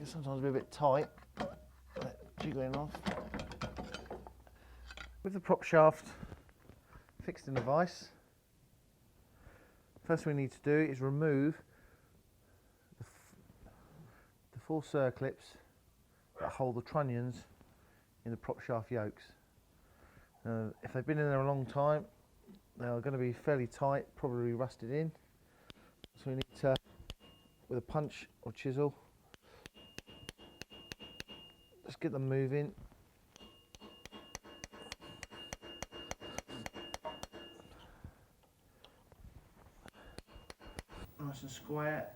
sometimes be a bit tight, jiggling off. With the prop shaft fixed in the vise, first thing we need to do is remove the 4 circlips that hold the trunnions in the prop shaft yokes. If they've been in there a long time, they are going to be fairly tight, probably rusted in. So we need to, with a punch or chisel, just get them moving. Nice and square,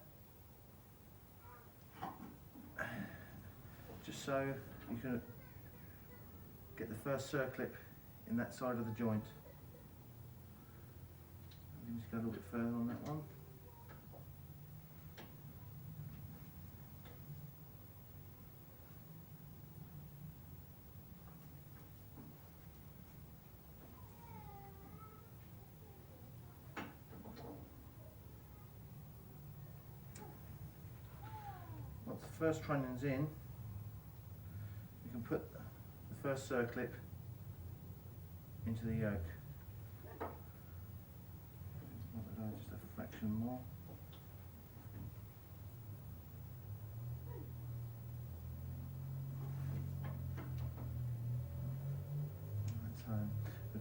just so you can get the first circlip in that side of the joint. Let me just go a little bit further on that one. Once the first trunnion's in, you can put the first circlip into the yoke. Just a fraction more. So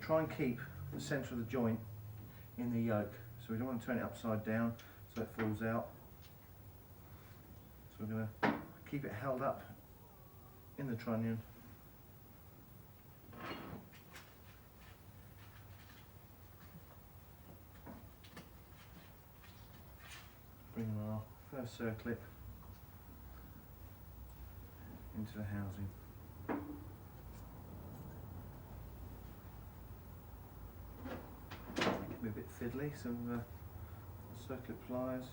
try and keep the centre of the joint in the yoke. So we don't want to turn it upside down so it falls out. So we're going to keep it held up in the trunnion. Bring our first circlip into the housing. It can be a bit fiddly, so circlip pliers.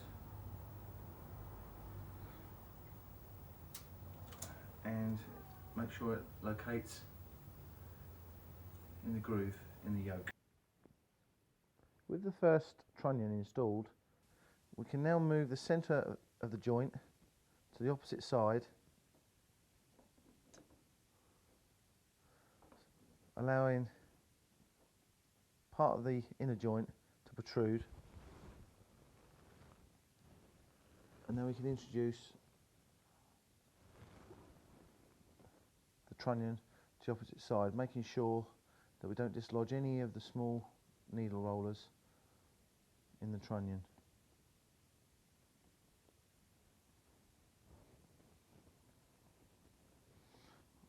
And make sure it locates in the groove in the yoke. With the first trunnion installed, we can now move the centre of the joint to the opposite side, allowing part of the inner joint to protrude, and then we can introduce the trunnion to the opposite side, making sure that we don't dislodge any of the small needle rollers in the trunnion.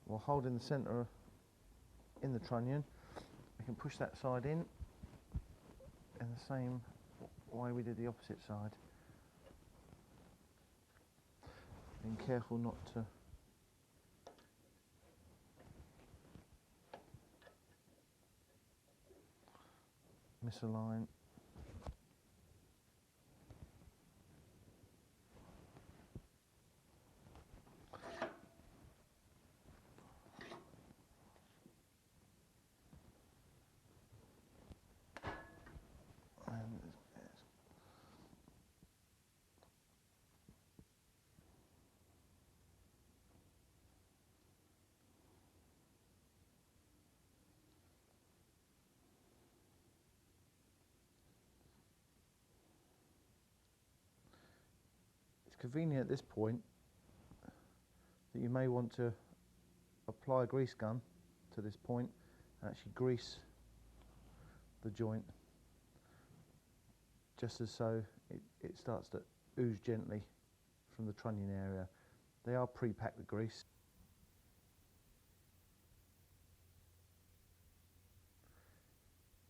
While holding the centre in the trunnion, we can push that side in the same way we did the opposite side. Being careful not to misalign. Convenient at this point that you may want to apply a grease gun to this point and actually grease the joint just as so it starts to ooze gently from the trunnion area. They are pre-packed with grease.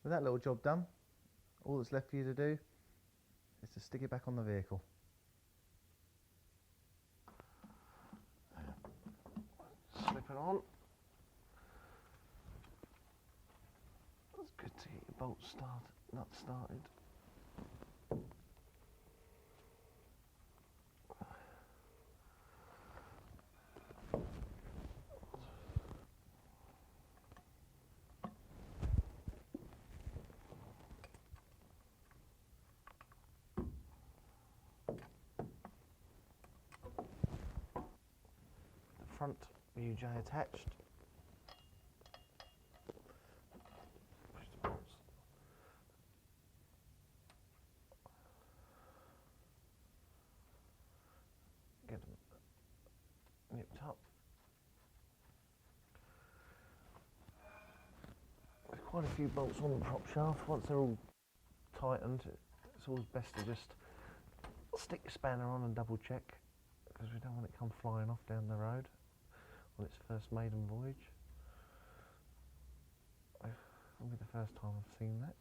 With that little job done, all that's left for you to do is to stick it back on the vehicle. Slip it on. It's good to get your bolts nuts started. front UJ attached. Push the bolts. Get them nipped up. There's quite a few bolts on the prop shaft. Once they're all tightened, it's always best to just stick your spanner on and double check, because we don't want it to come flying off down the road on its first maiden voyage. It'll be the first time I've seen that.